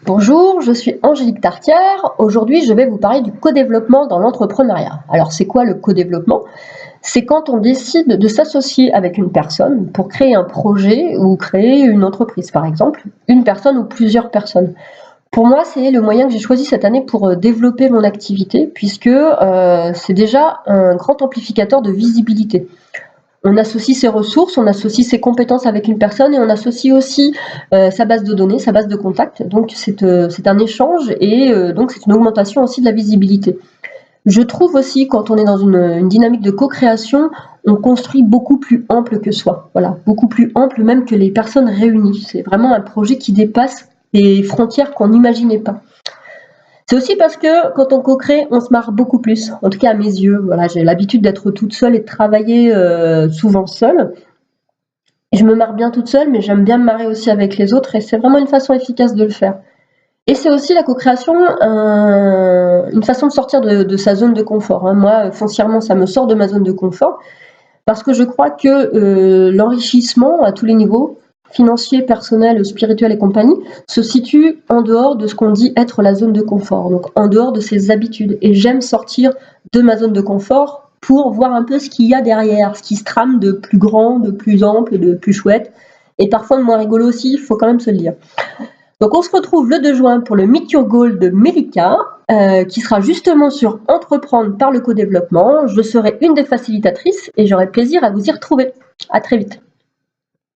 Bonjour, je suis Angélique Tartière. Aujourd'hui, je vais vous parler du co-développement dans l'entrepreneuriat. Alors, c'est quoi le co-développement? C'est quand on décide de s'associer avec une personne pour créer un projet ou créer une entreprise, par exemple, une personne ou plusieurs personnes. Pour moi, c'est le moyen que j'ai choisi cette année pour développer mon activité, puisque c'est déjà un grand amplificateur de visibilité. On associe ses ressources, on associe ses compétences avec une personne et on associe aussi sa base de données, sa base de contact. Donc c'est un échange et donc c'est une augmentation aussi de la visibilité. Je trouve aussi quand on est dans une dynamique de co-création, on construit beaucoup plus ample que soi. Voilà, beaucoup plus ample même que les personnes réunies. C'est vraiment un projet qui dépasse les frontières qu'on n'imaginait pas. C'est aussi parce que quand on co-crée, on se marre beaucoup plus. En tout cas à mes yeux. Voilà, j'ai l'habitude d'être toute seule et de travailler souvent seule. Je me marre bien toute seule, mais j'aime bien me marrer aussi avec les autres et c'est vraiment une façon efficace de le faire. Et c'est aussi la co-création, une façon de sortir de sa zone de confort. Hein. Moi, foncièrement, ça me sort de ma zone de confort parce que je crois que l'enrichissement à tous les niveaux, financier, personnel, spirituel et compagnie, se situe en dehors de ce qu'on dit être la zone de confort, donc en dehors de ses habitudes. Et j'aime sortir de ma zone de confort pour voir un peu ce qu'il y a derrière, ce qui se trame de plus grand, de plus ample, de plus chouette, et parfois de moins rigolo aussi, il faut quand même se le dire. Donc on se retrouve le 2 juin pour le Meet Your Goal de Melika, qui sera justement sur entreprendre par le co-développement. Je serai une des facilitatrices et j'aurai plaisir à vous y retrouver. À très vite.